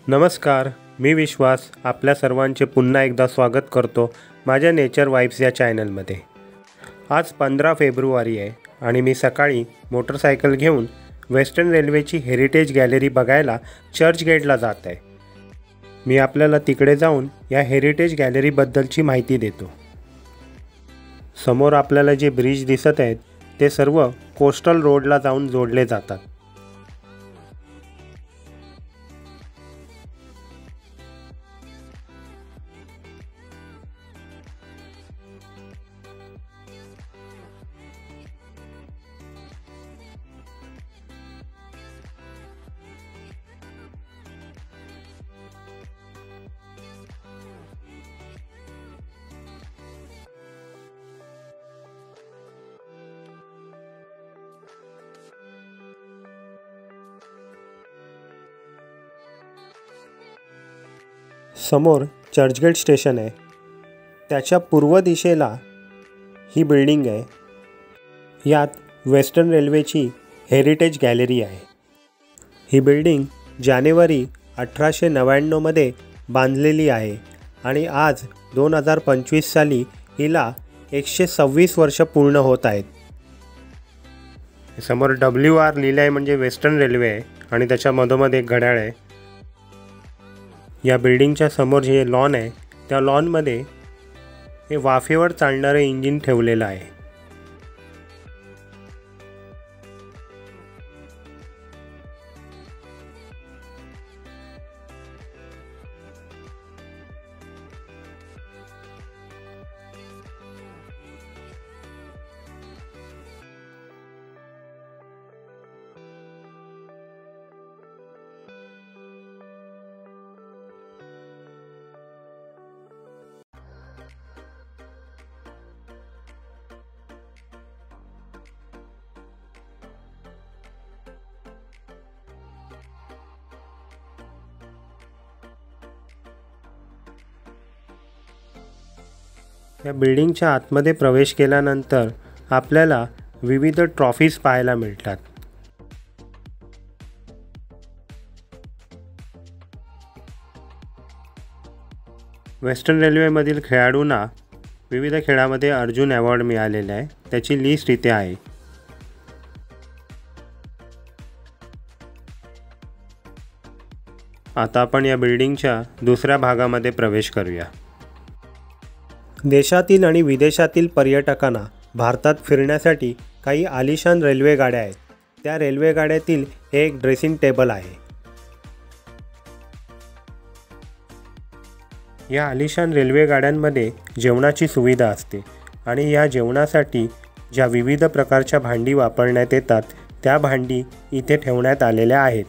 नमस्कार, मी विश्वास आपल्या सर्वांचे पुन्हा एकदा स्वागत करतो माझ्या नेचर वाइब्स या चॅनलमध्ये। आज 15 फेब्रुवारी आहे आणि मी सकाळी मोटरसायकल घेऊन वेस्टर्न रेल्वेची हेरिटेज गॅलरी बघायला चर्चगेटला जात आहे। मी आपल्याला तिकडे जाऊन या हेरिटेज गॅलरीबद्दलची माहिती देतो। समोर आपल्याला जे ब्रिज दिसत आहेत ते सर्व कोस्टल रोडला जाऊन जोडले जातात। समोर चर्चगेट स्टेशन आहे, त्याच्या पूर्व दिशेला ही बिल्डिंग आहे। यात वेस्टर्न रेल्वेची हेरिटेज गॅलरी आहे। ही बिल्डिंग जानेवारी 1899 मध्ये बांधलेली आहे आणि आज 2025 साली हिला 126 वर्ष पूर्ण होत आहेत। समोर WR लिहिलं आहे म्हणजे वेस्टर्न रेल्वे आहे आणि त्याच्या मधोमध एक घड्याळ आहे। या बिल्डिंगच्या समोर जे लॉन आहे त्या लॉनमध्ये हे वाफेवर चालणारे इंजिन ठेवलेलं आहे। या बिल्डिंगच्या आतमध्ये प्रवेश केल्यानंतर आपल्याला विविध ट्रॉफीज पाहायला मिळतात। वेस्टर्न रेल्वेमधील खेळाडूंना विविध खेळामध्ये अर्जुन अवॉर्ड मिळालेला आहे, त्याची लिस्ट इथे आहे। आता आपण या बिल्डिंगच्या दुसऱ्या भागामध्ये प्रवेश करूया। देशातील आणि विदेशातील पर्यटकांना भारतात फिरण्यासाठी काही आलिशान रेल्वे गाड्या आहेत। त्या रेल्वे गाड्यातील हे एक ड्रेसिंग टेबल आहे। या आलिशान रेल्वे गाड्यांमध्ये जेवणाची सुविधा असते आणि या जेवणासाठी ज्या विविध प्रकारच्या भांडी वापरण्यात येतात त्या भांडी इथे ठेवण्यात आलेल्या आहेत।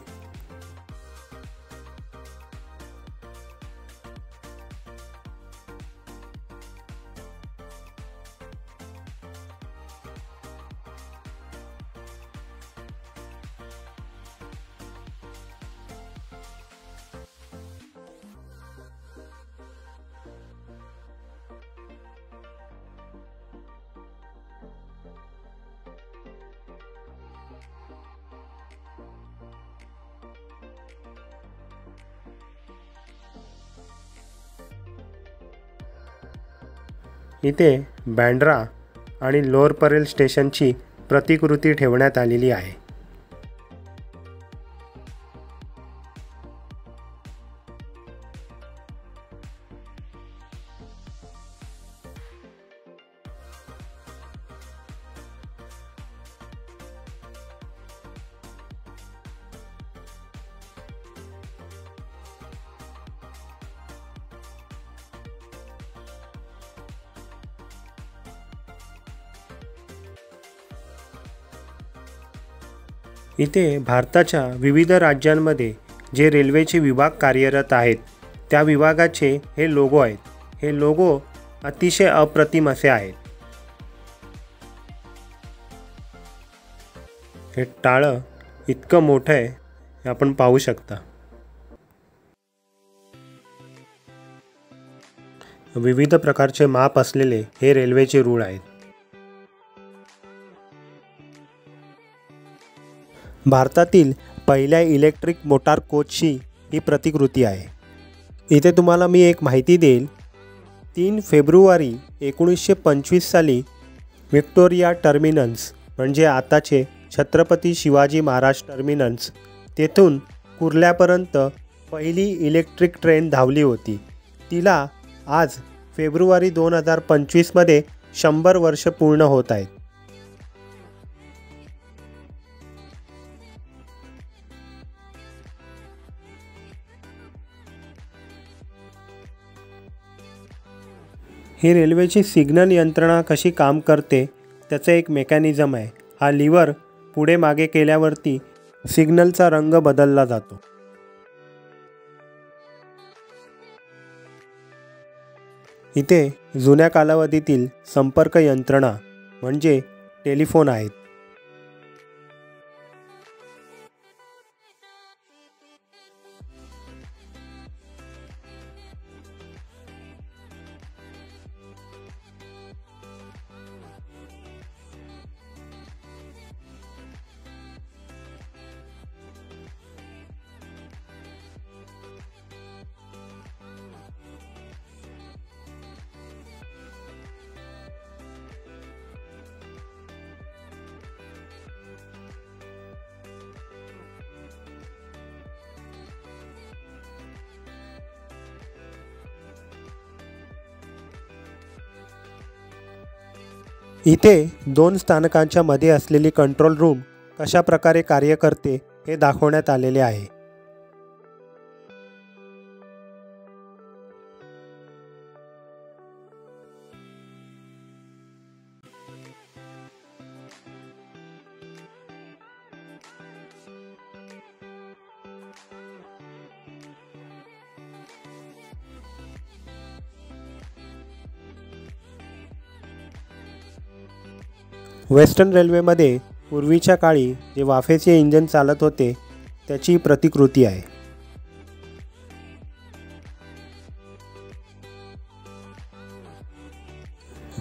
इथे बँड्रा आणि लोअर परेल स्टेशनची प्रतिकृती ठेवण्यात आलेली आहे। इथे भारताच्या विविध राज्यांमध्ये जे रेल्वेचे विभाग कार्यरत आहेत त्या विभागाचे हे लोगो आहेत। हे लोगो अतिशय अप्रतिम असे आहेत। हे टाळं इतकं मोठं आहे हे आपण पाहू शकता। विविध प्रकारचे माप असलेले हे रेल्वेचे रूळ आहेत। भारतातील पहिल्या इलेक्ट्रिक मोटार कोचची ही प्रतिकृती आहे। इथे तुम्हाला मी एक माहिती देईल। 3 फेब्रुवारी 1925 साली व्हिक्टोरिया टर्मिनस म्हणजे आताचे छत्रपती शिवाजी महाराज टर्मिनस तेथून कुर्ल्यापर्यंत पहिली इलेक्ट्रिक ट्रेन धावली होती। तिला आज फेब्रुवारी 2025 मध्ये 100 वर्ष पूर्ण होत आहेत। ही रेल्वेची सिग्नल यंत्रणा कशी काम करते त्याचं एक मेकॅनिझम आहे। हा लिव्हर पुढे मागे केल्यावरती सिग्नलचा रंग बदलला जातो। इथे जुन्या कालावधीतील संपर्क यंत्रणा म्हणजे टेलिफोन आहेत। इथे 2 स्थानकांच्या मध्ये असलेली कंट्रोल रूम कशा प्रकारे कार्य करते हे दाखवण्यात आलेले आहे। वेस्टर्न रेल्वेमध्ये पूर्वीच्या काळी जे वाफेचे इंजिन चालत होते त्याची प्रतिकृती आहे।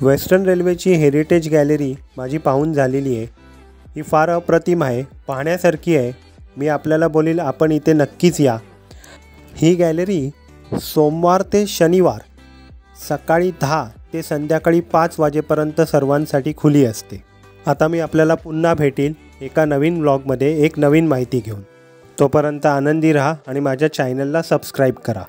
वेस्टर्न रेल्वेची हेरिटेज गॅलरी माझी पाहून झालेली आहे। ही फार अप्रतिम आहे, पाहण्यासारखी आहे। मी आपल्याला बोलेल आपण इथे नक्कीच या। ही गॅलरी सोमवार ते शनिवार सकाळी 10 ते संध्याकाळी 5 वाजेपर्यंत सर्वांसाठी खुली असते। आता मी आपल्याला पुन्हा भेटेल एका नवीन व्लॉगमध्ये एक नवीन माहिती घेऊन। तोपर्यंत आनंदी राहा आणि माझ्या चॅनलला सबस्क्राईब करा।